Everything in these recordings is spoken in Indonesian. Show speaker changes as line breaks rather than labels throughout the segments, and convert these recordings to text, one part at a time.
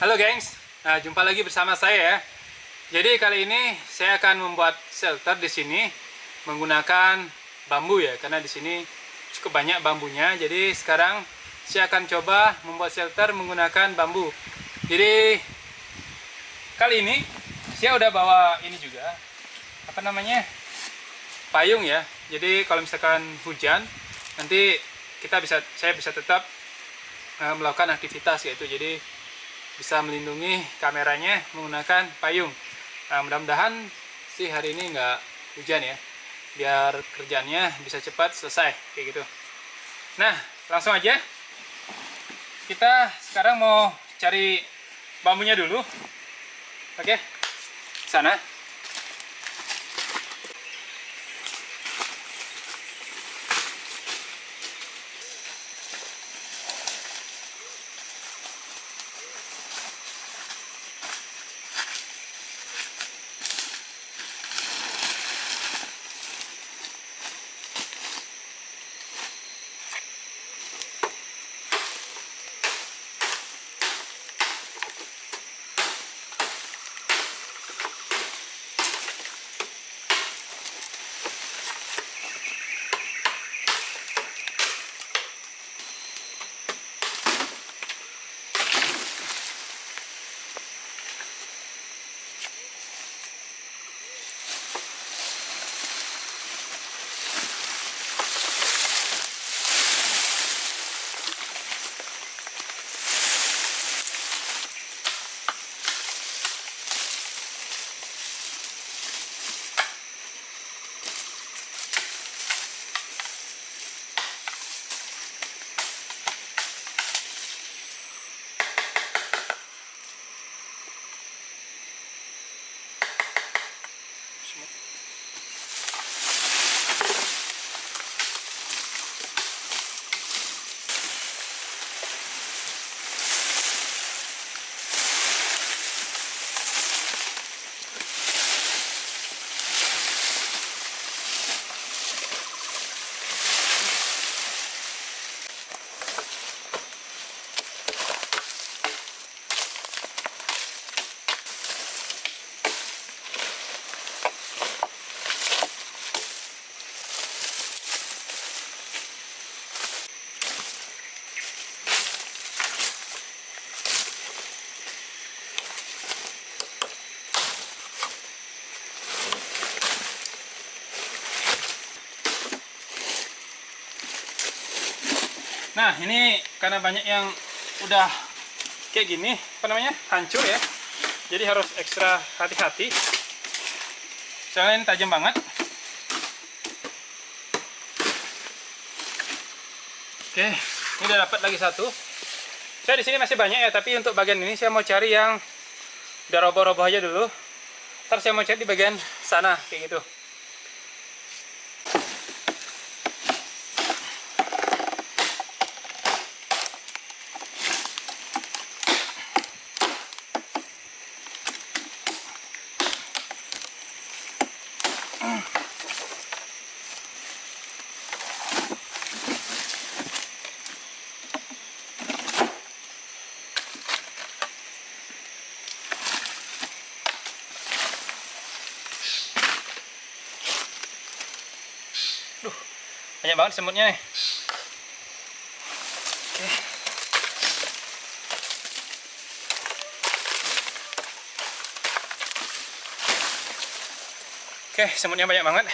Halo gengs, nah, jumpa lagi bersama saya ya. Jadi kali ini saya akan membuat shelter di sini menggunakan bambu ya, karena di sini cukup banyak bambunya. Jadi sekarang saya akan coba membuat shelter menggunakan bambu. Jadi kali ini saya udah bawa ini juga, apa namanya, payung ya. Jadi kalau misalkan hujan, nanti saya bisa tetap melakukan aktivitas yaitu jadi bisa melindungi kameranya menggunakan payung. Nah, mudah-mudahan sih hari ini nggak hujan ya, biar kerjanya bisa cepat selesai kayak gitu. Nah, langsung aja kita sekarang mau cari bambunya dulu. Oke, sana. Nah, ini karena banyak yang udah kayak gini, apa namanya, hancur ya. Jadi harus ekstra hati-hati. Soalnya ini tajam banget. Oke, ini udah dapat lagi satu. Saya di sini masih banyak ya, tapi untuk bagian ini saya mau cari yang udah roboh-roboh aja dulu. Ntar saya mau cari di bagian sana kayak gitu. Banyak banget semutnya nih. Oke. Oke, semutnya banyak banget.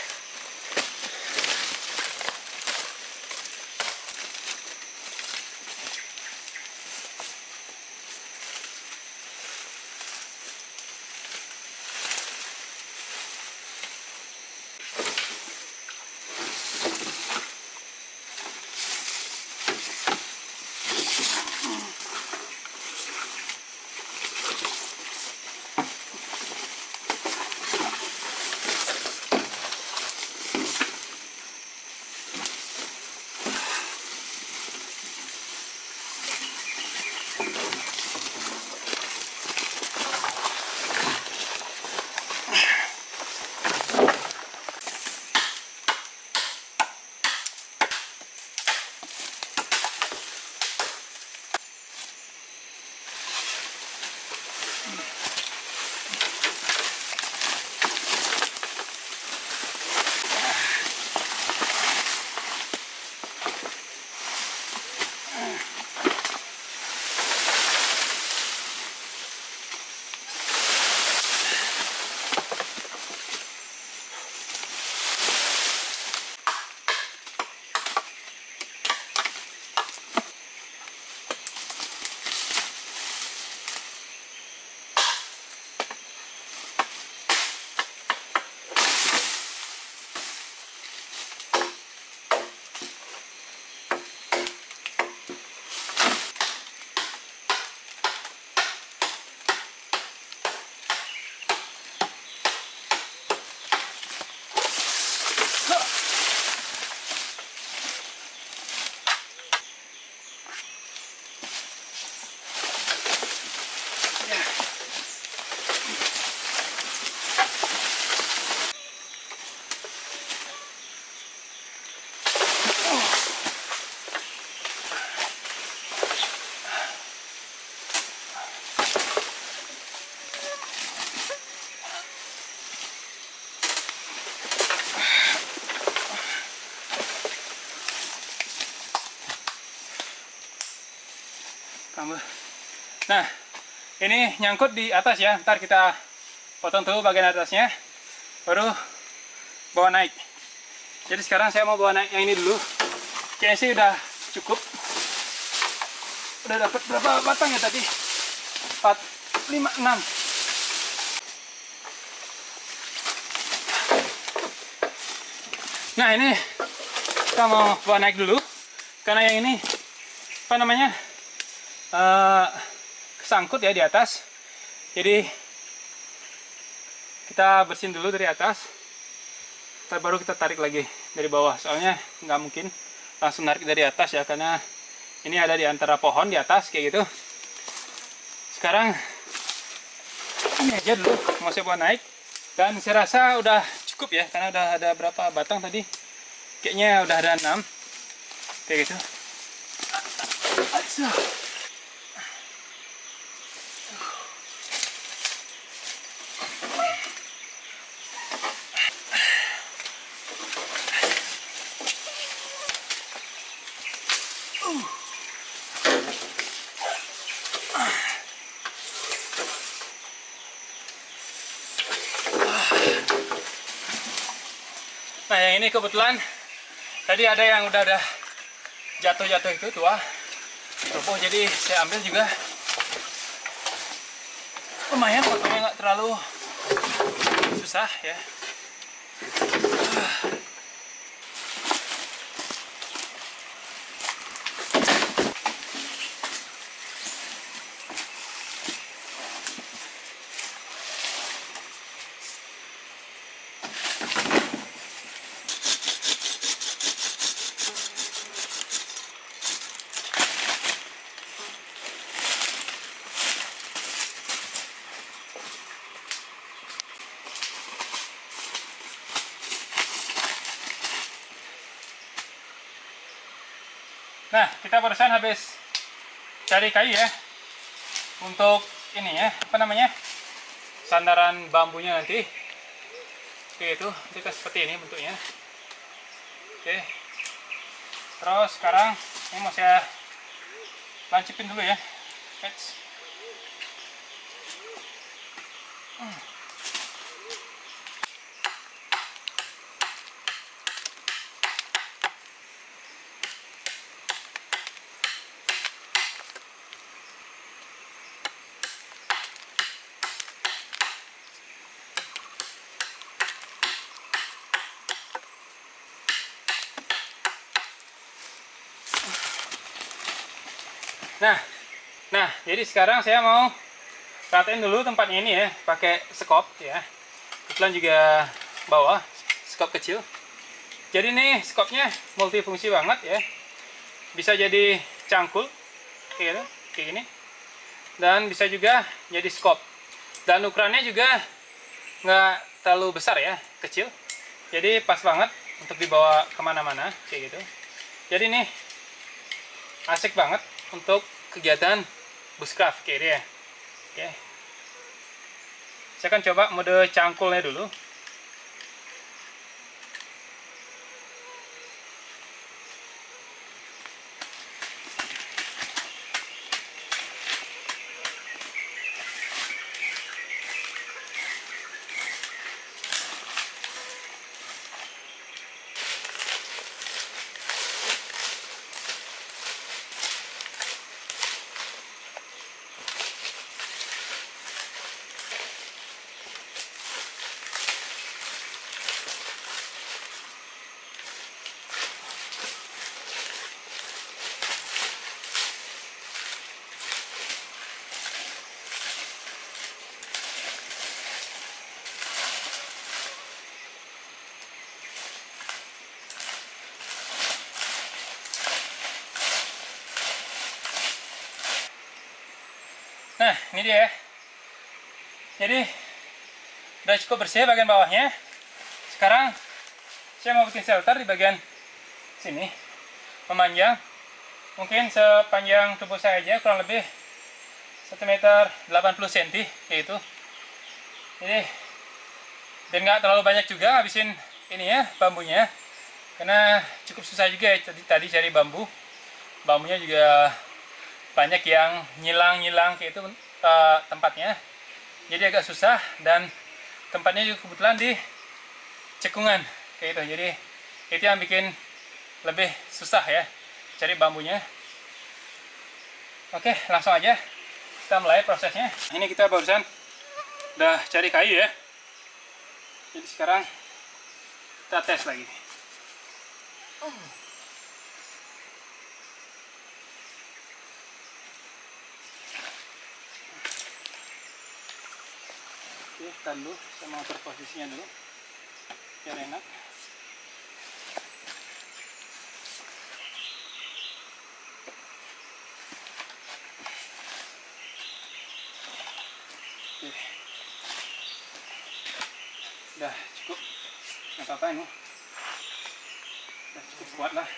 bambu. Nah, ini nyangkut di atas ya. Ntar kita potong dulu bagian atasnya, baru bawa naik. Jadi sekarang saya mau bawa naik yang ini dulu. Kayaknya sih udah cukup. Udah dapat berapa batang ya tadi? 4, 5, 6. Nah, ini kita mau bawa naik dulu. Karena yang ini, apa namanya, kesangkut ya di atas. Jadi, kita bersihin dulu dari atas. Ntar baru kita tarik lagi dari bawah. Soalnya nggak mungkin langsung narik dari atas ya. Karena ini ada di antara pohon di atas kayak gitu. Sekarang, ini aja dulu mau saya bawa naik. Dan saya rasa udah cukup ya. Karena udah ada berapa batang tadi. Kayaknya udah ada 6. Kayak gitu. Nah, yang ini kebetulan tadi ada yang udah jatuh-jatuh itu tua rubuh, jadi saya ambil juga. Lumayan potongnya nggak terlalu susah ya. Nah, kita barusan habis cari kayu ya untuk ini ya, apa namanya, sandaran bambunya nanti. Oke, itu kita seperti ini bentuknya. Oke, terus sekarang ini mau saya lancipin dulu ya. Nah, jadi sekarang saya mau ratain dulu tempat ini ya, pakai sekop ya. Kebetulan juga bawa sekop kecil. Jadi nih sekopnya multifungsi banget ya. Bisa jadi cangkul kayak gini. Dan bisa juga jadi sekop. Dan ukurannya juga nggak terlalu besar ya, kecil. Jadi pas banget untuk dibawa kemana-mana kayak gitu. Jadi nih asik banget untuk kegiatan bushcraft kayak dia. Oke. Saya akan coba mode cangkulnya dulu. Nah, ini dia ya. Jadi udah cukup bersih bagian bawahnya. Sekarang saya mau bikin shelter di bagian sini, memanjang mungkin sepanjang tubuh saya aja, kurang lebih 1 meter 80 cm kayak itu. Jadi dan nggak terlalu banyak juga habisin ini ya, bambunya, karena cukup susah juga ya tadi cari bambunya juga banyak yang nyilang kayak itu tempatnya, jadi agak susah. Dan tempatnya juga kebetulan di cekungan kayak itu, jadi itu yang bikin lebih susah ya cari bambunya. Oke, langsung aja kita mulai prosesnya. Ini kita barusan udah cari kayu ya, jadi sekarang kita tes lagi. Oke, kita dulu sama atur posisinya dulu biar enak. Oke, udah cukup, nggak apa-apa ini, udah cukup kuat lah.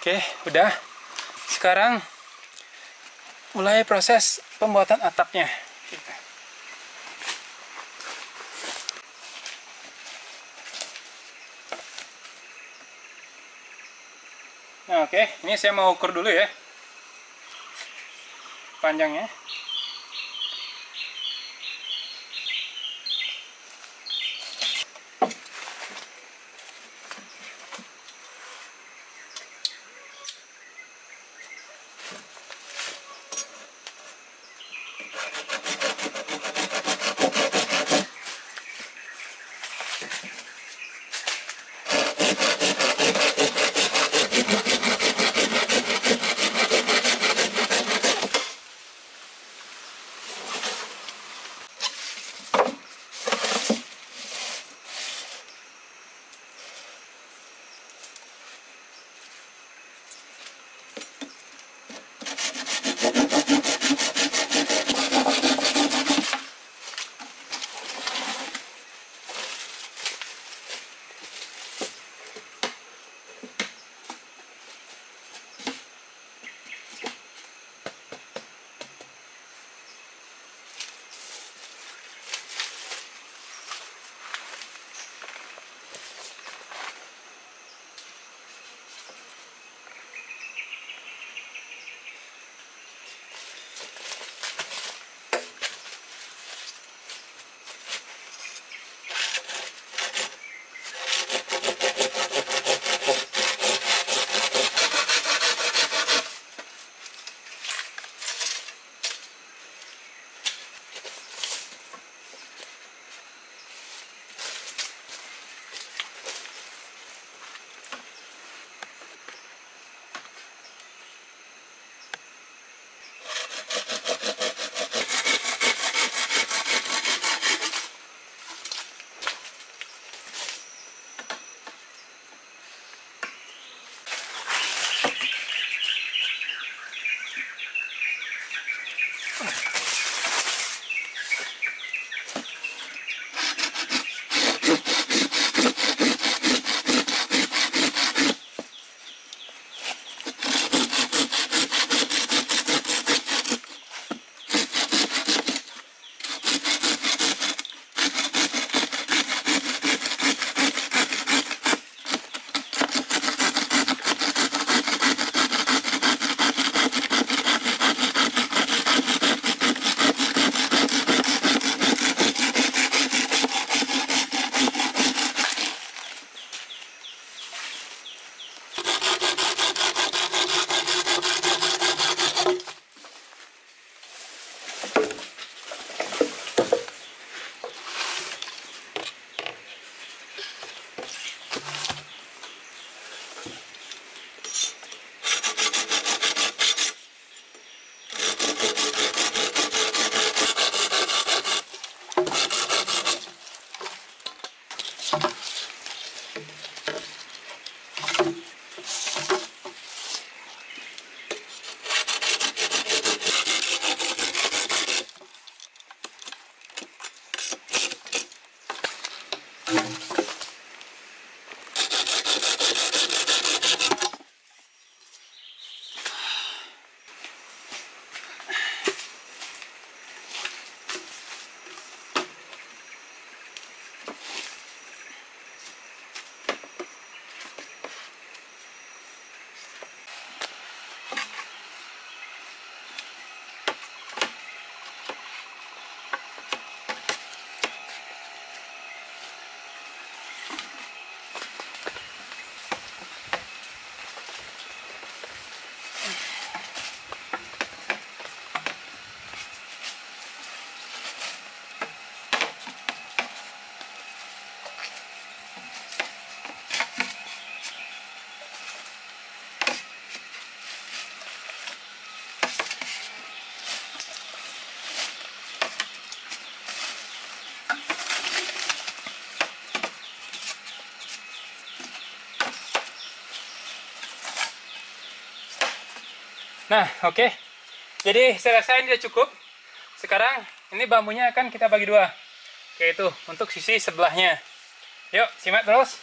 Oke, udah. Sekarang mulai proses pembuatan atapnya. Nah, oke, ini saya mau ukur dulu ya panjangnya. Nah, oke. Jadi saya rasa ini sudah cukup. Sekarang ini bambunya akan kita bagi dua, yaitu untuk sisi sebelahnya. Yuk, simak terus.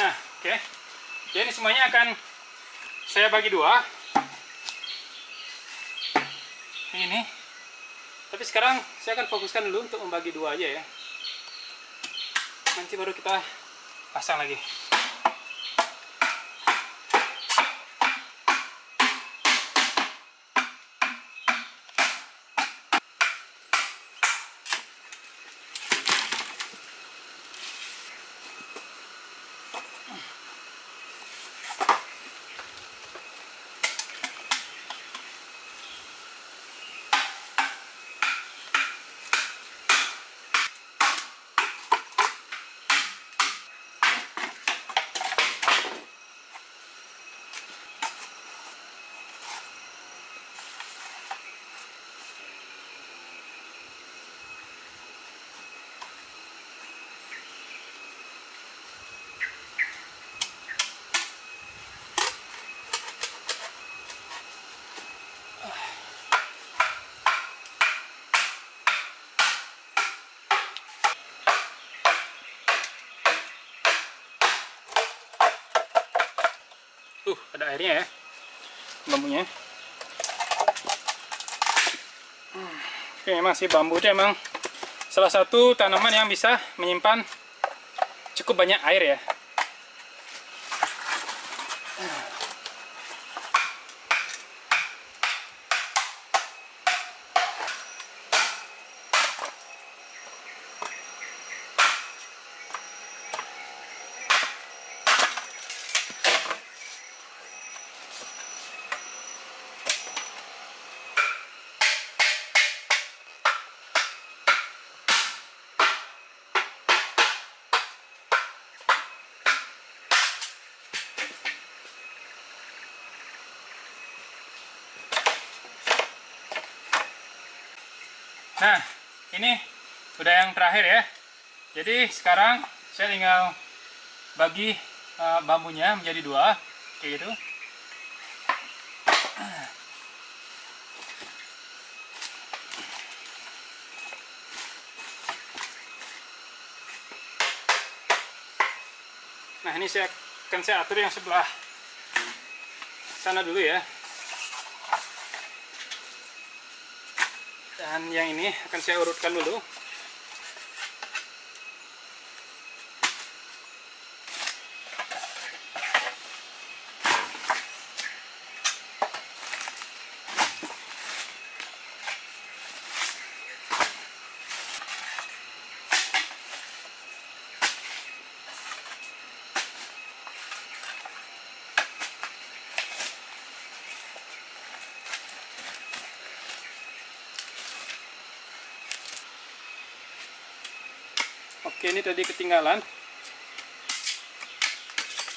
Nah, oke. Jadi semuanya akan saya bagi dua. Ini. Tapi sekarang saya akan fokuskan dulu untuk membagi dua aja ya. Nanti baru kita pasang lagi. Ada airnya ya, bambunya. Oke, memang sih bambu itu emang salah satu tanaman yang bisa menyimpan cukup banyak air ya. Nah, ini udah yang terakhir ya. Jadi sekarang saya tinggal bagi bambunya menjadi dua, kayak gitu. Nah, ini saya atur yang sebelah sana dulu ya. Dan yang ini akan saya urutkan dulu. Oke, ini tadi ketinggalan.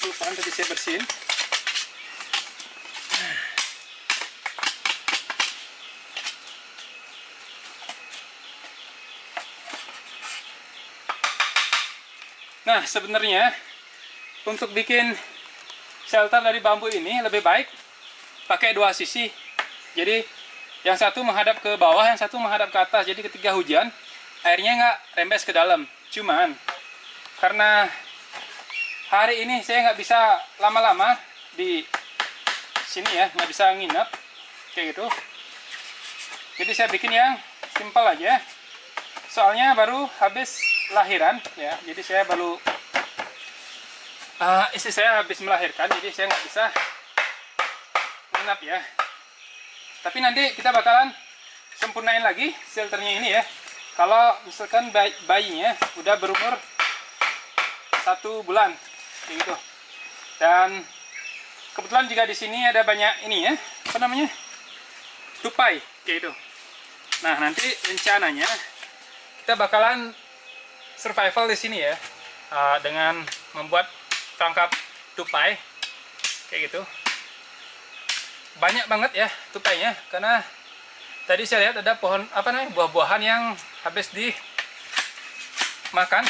Kelupaan tadi saya bersihin. Nah, sebenarnya untuk bikin shelter dari bambu ini lebih baik pakai dua sisi. Jadi yang satu menghadap ke bawah, yang satu menghadap ke atas. Jadi ketika hujan, airnya nggak rembes ke dalam. Cuman karena hari ini saya nggak bisa lama-lama di sini ya, nggak bisa nginep kayak gitu. Jadi saya bikin yang simpel aja. Soalnya baru habis lahiran ya, jadi saya baru istri saya habis melahirkan, jadi saya nggak bisa pengap ya. Tapi nanti kita bakalan sempurnain lagi shelternya ini ya. Kalau misalkan bayinya udah berumur 1 bulan kayak gitu. Dan kebetulan juga di sini ada banyak ini ya, apa namanya, tupai kayak gitu. Nah, nanti rencananya kita bakalan survival di sini ya, dengan membuat perangkap tupai kayak gitu. Banyak banget ya tupainya, karena tadi saya lihat ada pohon apa namanya, buah-buahan yang habis dimakan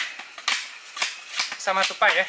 sama tupai ya.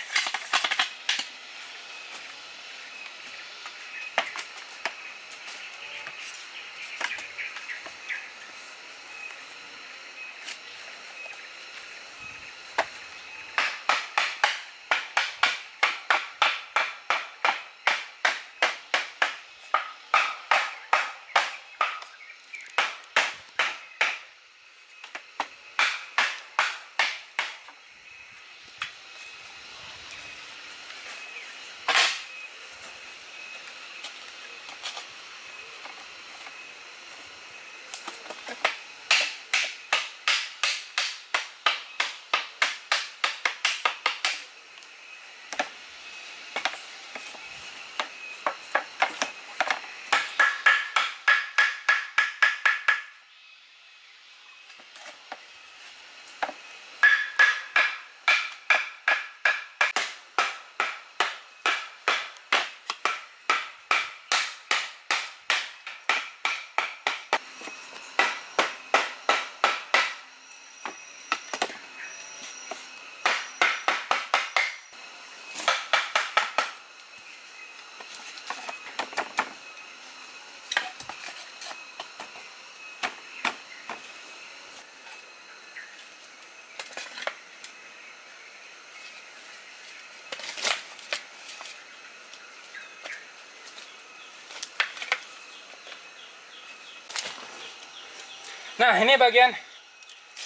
Nah, ini bagian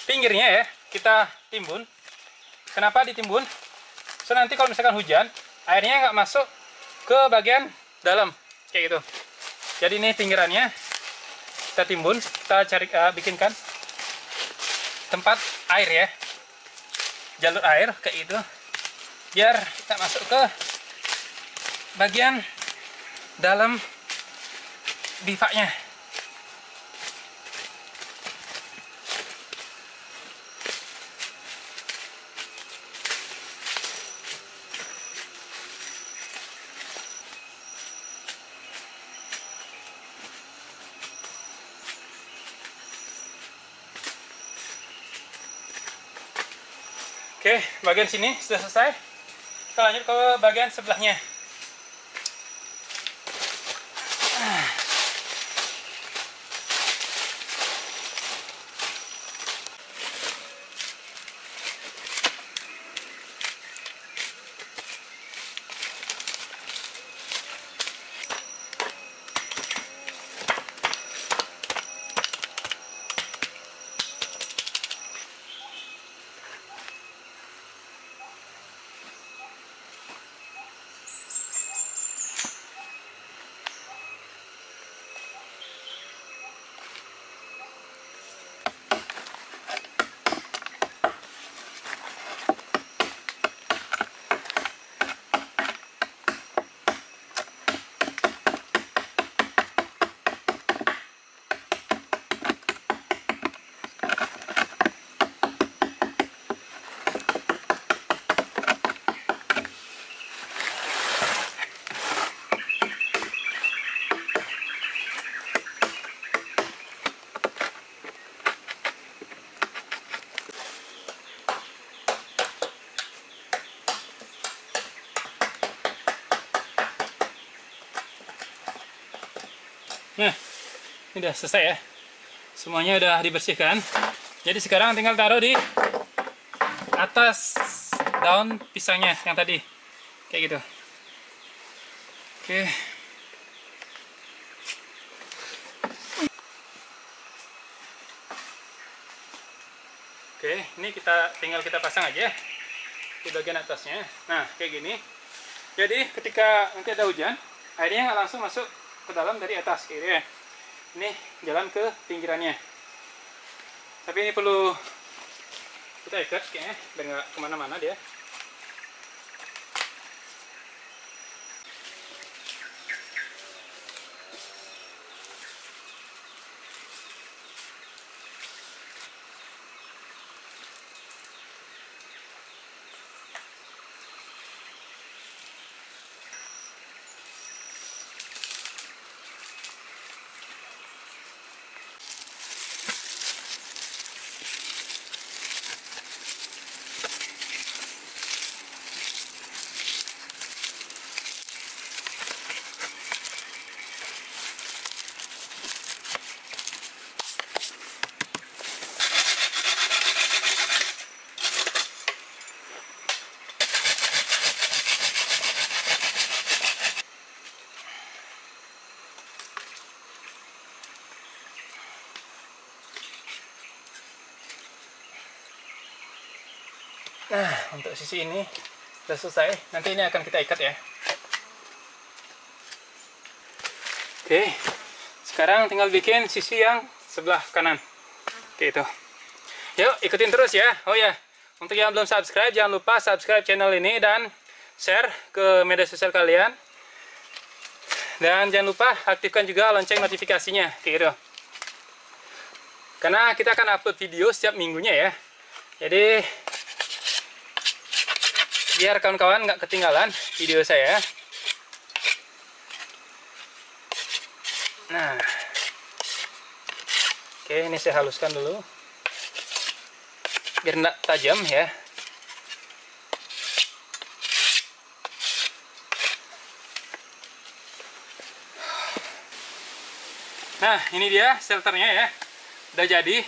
pinggirnya ya, kita timbun. Kenapa ditimbun? So nanti kalau misalkan hujan, airnya nggak masuk ke bagian dalam kayak gitu. Jadi ini pinggirannya kita timbun, kita cari bikinkan tempat air ya, jalur air kayak gitu, biar kita masuk ke bagian dalam bivaknya. Oke, bagian sini sudah selesai. Kita lanjut ke bagian sebelahnya. Nah, ini udah selesai ya. Semuanya udah dibersihkan. Jadi sekarang tinggal taruh di atas daun pisangnya yang tadi. Kayak gitu. Oke. Oke, ini tinggal kita pasang aja di bagian atasnya. Nah, kayak gini. Jadi ketika nanti ada hujan, airnya nggak langsung masuk ke dalam dari atas gitu ya. Ini jalan ke pinggirannya. Tapi ini perlu kita ikat kayaknya biar nggak kemana-mana dia. Nah, untuk sisi ini sudah selesai. Nanti ini akan kita ikat ya. Oke, sekarang tinggal bikin sisi yang sebelah kanan. Oke, itu. Yuk, ikutin terus ya. Oh ya, untuk yang belum subscribe, jangan lupa subscribe channel ini dan share ke media sosial kalian. Dan jangan lupa aktifkan juga lonceng notifikasinya. Oke, gitu. Karena kita akan upload video setiap minggunya ya. Jadi biar kawan-kawan nggak ketinggalan video saya. Nah, oke, ini saya haluskan dulu biar nggak tajam ya. Nah, ini dia shelternya ya, udah jadi.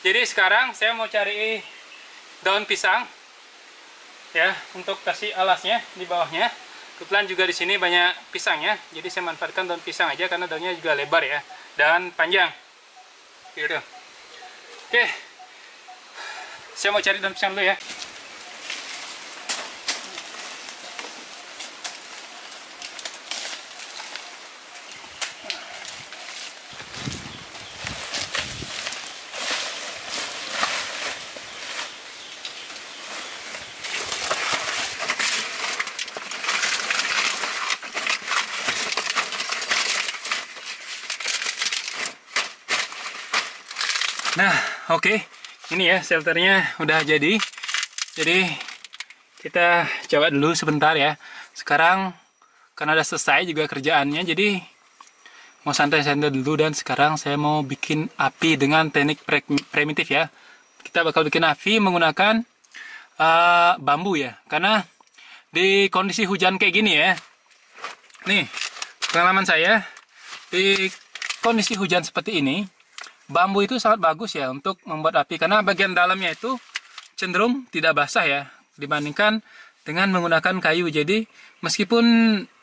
Jadi sekarang saya mau cari daun pisang ya untuk kasih alasnya di bawahnya. Kebetulan juga di sini banyak pisangnya, jadi saya manfaatkan daun pisang aja karena daunnya juga lebar ya dan panjang. Gitu. Oke, saya mau cari daun pisang dulu ya. Nah, oke. Ini ya shelternya udah jadi. Jadi kita coba dulu sebentar ya. Sekarang karena udah selesai juga kerjaannya, jadi mau santai-santai dulu. Dan sekarang saya mau bikin api dengan teknik primitif ya. Kita bakal bikin api menggunakan bambu ya. Karena di kondisi hujan kayak gini ya. Nih, pengalaman saya di kondisi hujan seperti ini, bambu itu sangat bagus ya untuk membuat api karena bagian dalamnya itu cenderung tidak basah ya dibandingkan dengan menggunakan kayu. Jadi meskipun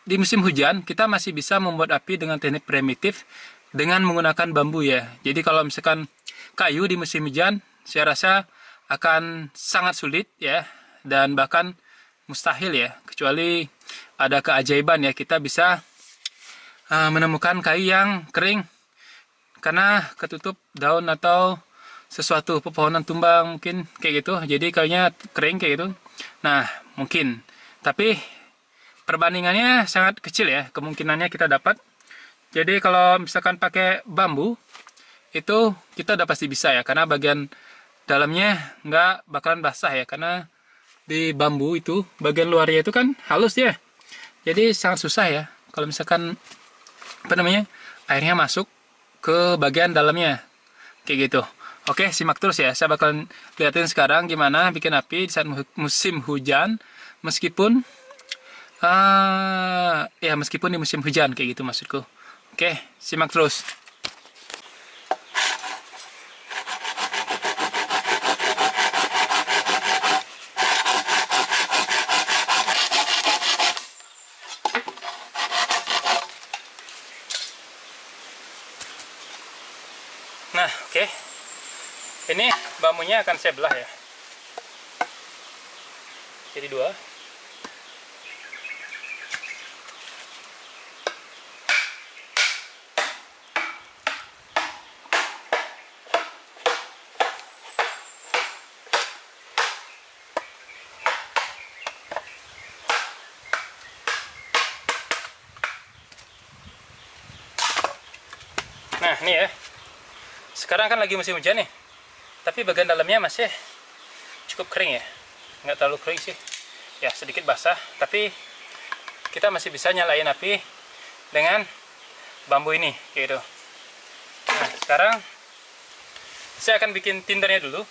di musim hujan kita masih bisa membuat api dengan teknik primitif dengan menggunakan bambu ya. Jadi kalau misalkan kayu di musim hujan saya rasa akan sangat sulit ya dan bahkan mustahil ya, kecuali ada keajaiban ya kita bisa menemukan kayu yang kering karena ketutup daun atau sesuatu pepohonan tumbang mungkin kayak gitu, jadi kayunya kering kayak gitu. Nah mungkin, tapi perbandingannya sangat kecil ya kemungkinannya kita dapat. Jadi kalau misalkan pakai bambu itu kita udah pasti bisa ya, karena bagian dalamnya nggak bakalan basah ya, karena di bambu itu bagian luarnya itu kan halus ya, jadi sangat susah ya kalau misalkan airnya masuk ke bagian dalamnya kayak gitu. Oke, simak terus ya, saya bakal liatin sekarang gimana bikin api di saat musim hujan, meskipun meskipun di musim hujan kayak gitu maksudku. Oke, simak terus. Nah, oke. Ini bambunya akan saya belah ya. Jadi dua. Nah, ini ya. Sekarang kan lagi musim hujan nih. Tapi bagian dalamnya masih cukup kering ya. Nggak terlalu kering sih. Ya, sedikit basah. Tapi kita masih bisa nyalain api dengan bambu ini, kayak gitu. Nah, sekarang saya akan bikin tindernya dulu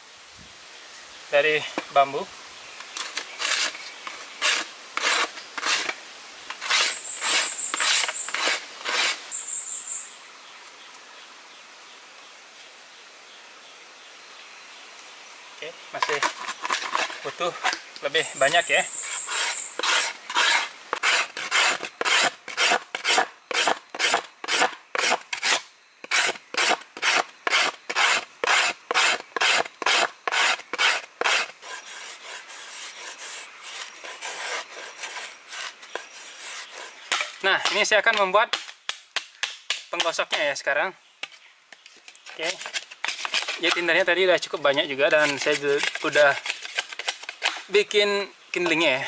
dari bambu. Oke, masih butuh lebih banyak ya. Nah, ini saya akan membuat penggosoknya ya sekarang. Oke. Ya, tindernya tadi udah cukup banyak juga, dan saya udah bikin kindlingnya ya.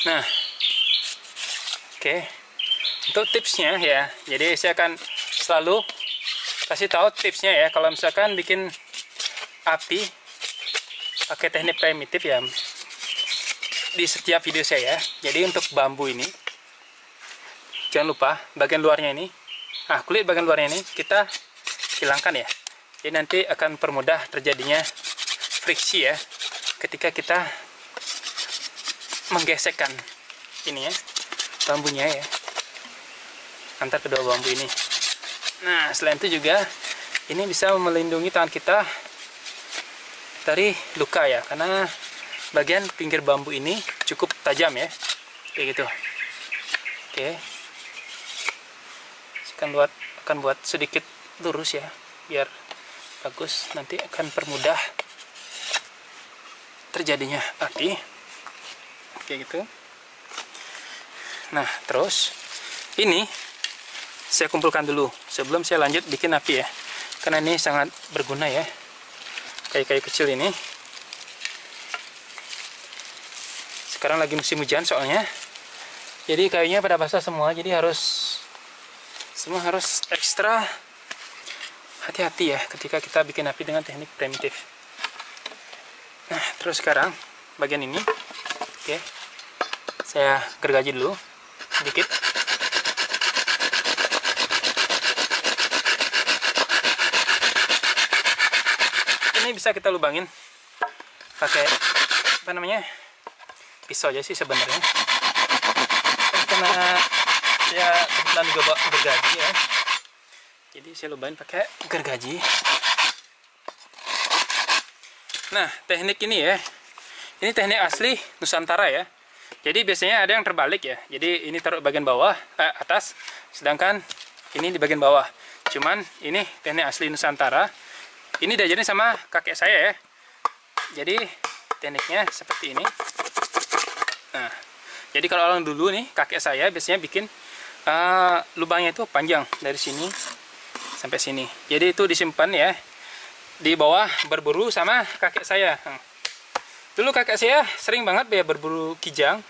Nah, oke. Untuk tipsnya ya, jadi saya akan selalu kasih tahu tipsnya ya, kalau misalkan bikin api pakai teknik primitif ya, di setiap video saya. Jadi untuk bambu ini, jangan lupa bagian luarnya ini, kulit bagian luarnya ini kita hilangkan ya. Jadi nanti akan permudah terjadinya friksi ya, ketika kita menggesekkan ini ya, bambunya ya, antar kedua bambu ini. Nah, selain itu juga ini bisa melindungi tangan kita dari luka ya, karena bagian pinggir bambu ini cukup tajam ya, kayak gitu. Oke, saya akan buat sedikit lurus ya, biar bagus, nanti akan permudah terjadinya api, kayak gitu. Nah, terus ini saya kumpulkan dulu sebelum saya lanjut bikin api ya, karena ini sangat berguna ya, kayu-kayu kecil ini. Sekarang lagi musim hujan soalnya, jadi kayunya pada basah semua, jadi semua harus ekstra hati-hati ya ketika kita bikin api dengan teknik primitif. Nah, terus sekarang bagian ini, oke, saya gergaji dulu sedikit. Ini bisa kita lubangin pakai apa namanya, pisau aja sih sebenarnya, karena ya kebetulan juga bawa gergaji ya, jadi saya lubangin pakai gergaji. Nah, teknik ini ya, ini teknik asli Nusantara ya. Jadi biasanya ada yang terbalik ya, jadi ini taruh bagian bawah, atas, sedangkan ini di bagian bawah. Cuman ini teknik asli Nusantara. Ini diajarin sama kakek saya ya. Jadi tekniknya seperti ini. Nah, jadi kalau orang dulu nih, kakek saya biasanya bikin lubangnya itu panjang dari sini sampai sini. Jadi itu disimpan ya di bawah berburu sama kakek saya. Dulu kakek saya sering banget ya berburu kijang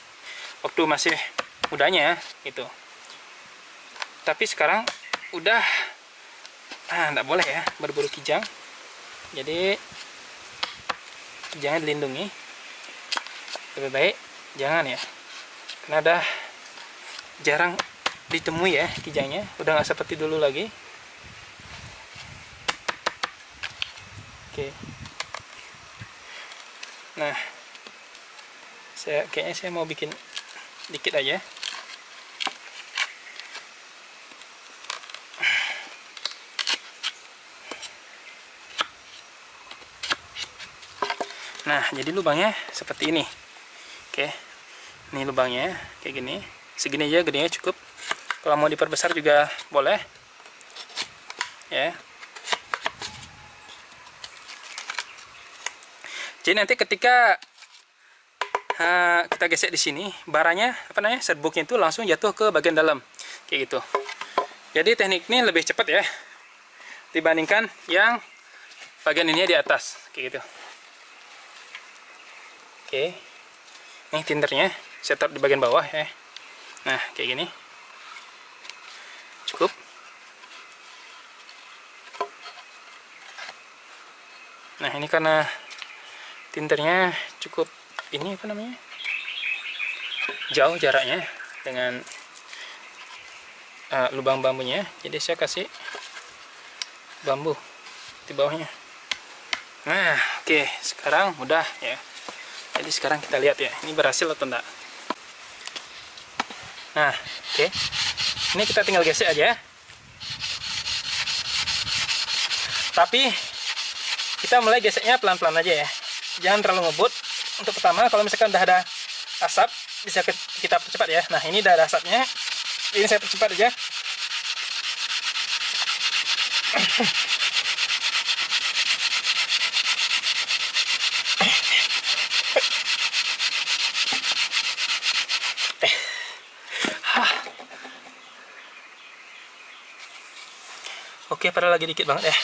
waktu masih mudanya gitu. Tapi sekarang udah nggak boleh ya berburu kijang. Jadi kijangnya dilindungi. Lebih baik jangan ya, karena udah jarang ditemui ya kijangnya, udah nggak seperti dulu lagi. Oke. Nah, kayaknya saya mau bikin dikit aja. Nah, jadi lubangnya seperti ini. Oke, ini lubangnya kayak gini. Segini aja, gedenya cukup. Kalau mau diperbesar juga boleh ya. Jadi nanti ketika kita gesek di sini, baranya serbuknya itu langsung jatuh ke bagian dalam kayak gitu. Jadi teknik ini lebih cepat ya, dibandingkan yang bagian ini di atas, kayak gitu. Oke, ini tindernya saya taruh di bagian bawah ya. Nah, kayak gini cukup. Nah, ini karena tindernya cukup ini apa namanya, jauh jaraknya dengan lubang bambunya, jadi saya kasih bambu di bawahnya. Nah, oke, sekarang udah ya. Jadi sekarang kita lihat ya, ini berhasil atau enggak. Nah, oke, ini kita tinggal gesek aja. Tapi kita mulai geseknya pelan-pelan aja ya, jangan terlalu ngebut. Untuk pertama, kalau misalkan udah ada asap, bisa kita percepat ya. Nah, ini udah ada asapnya, ini saya percepat aja. Oke, padahal lagi dikit banget ya.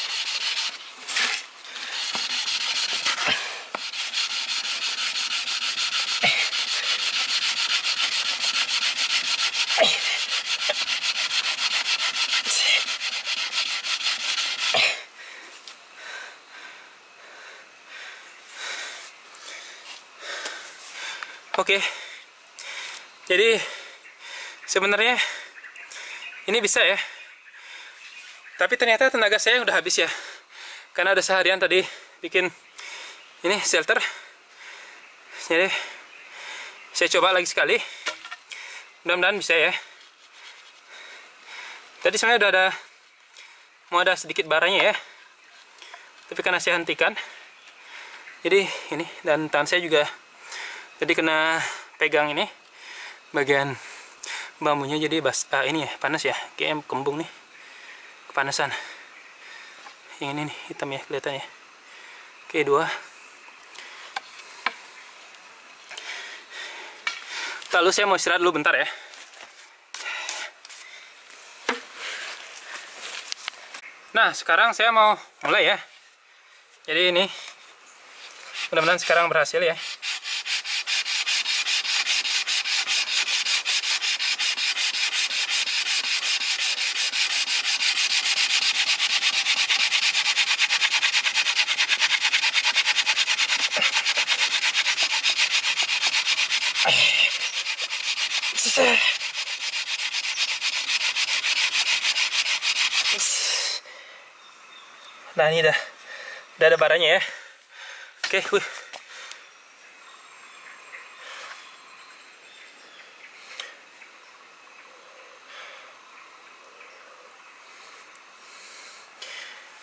Oke, jadi sebenarnya ini bisa ya, tapi ternyata tenaga saya udah habis ya, karena udah seharian tadi bikin ini shelter. Jadi saya coba lagi sekali, mudah-mudahan bisa ya. Tadi sebenarnya udah mau ada sedikit baranya ya, tapi karena saya hentikan, jadi ini, dan tangan saya juga jadi kena pegang ini bagian bambunya, jadi ini ya panas ya, kayak kembung nih, kepanasan. Yang ini nih hitam ya kelihatannya. Oke, dua. Lalu saya mau istirahat dulu bentar ya. Nah, sekarang saya mau mulai ya. Jadi ini mudah-mudahan sekarang berhasil ya. Nah, ini udah ada baranya ya. Oke,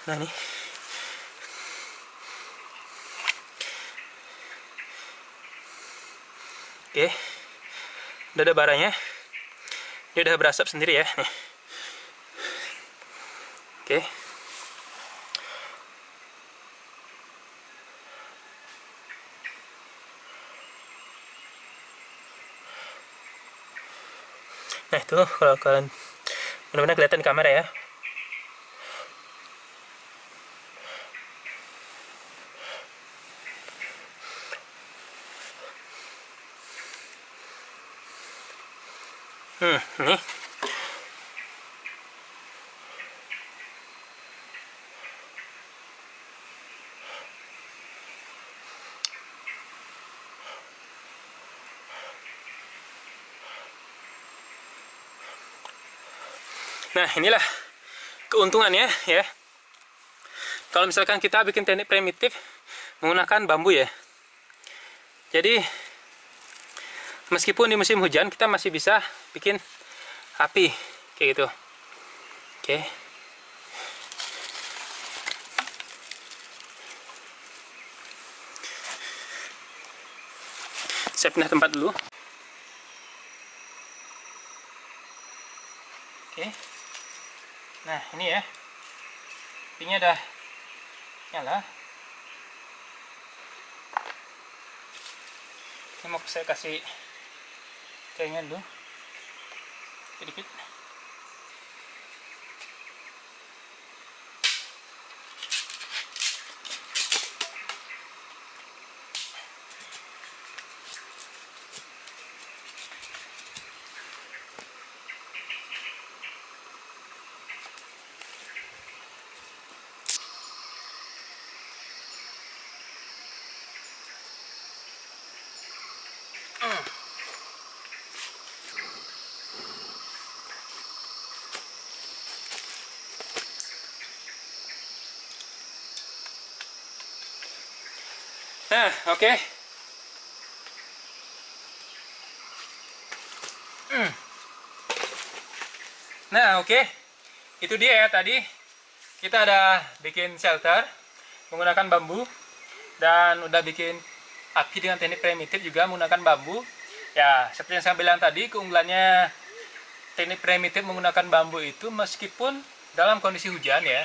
nah ini oke, udah ada baranya. Dia udah berasap sendiri ya nih. Oke, nah itu kalau kalian benar-benar kelihatan di kamera ya. Nih. Nah, inilah keuntungannya ya. Kalau misalkan kita bikin teknik primitif menggunakan bambu ya. Jadi meskipun di musim hujan kita masih bisa bikin api kayak gitu. Oke. Saya pindah tempat dulu. Oke. Nah, ini ya. Apinya udah nyala. Ini mau saya kasih kayaknya dulu. Sedikit. Nah, oke. Nah, oke. Itu dia ya tadi. Kita ada bikin shelter menggunakan bambu dan udah bikin api dengan teknik primitif juga menggunakan bambu. Ya, seperti yang saya bilang tadi, keunggulannya teknik primitif menggunakan bambu itu meskipun dalam kondisi hujan ya,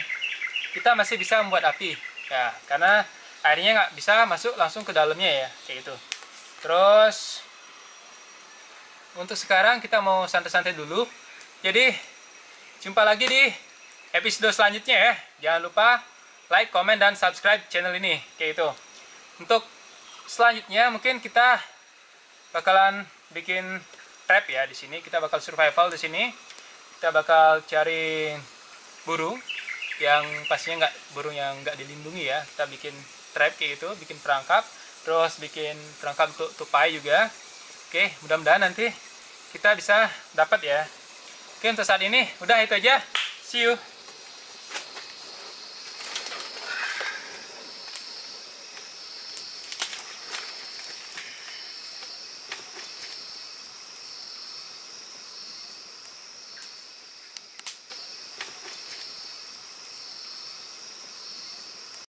kita masih bisa membuat api. Ya, karena airnya nggak bisa masuk langsung ke dalamnya ya, kayak gitu. Terus untuk sekarang kita mau santai-santai dulu. Jadi jumpa lagi di episode selanjutnya ya. Jangan lupa like, comment, dan subscribe channel ini, kayak itu. Untuk selanjutnya mungkin kita bakalan bikin trap ya di sini. Kita bakal survival di sini. Kita bakal cari burung yang pastinya burung yang nggak dilindungi ya. Kita bikin trap kayak gitu, bikin perangkap, terus bikin perangkap untuk tupai juga. Oke, mudah-mudahan nanti kita bisa dapat ya. Oke, untuk saat ini udah itu aja. See you.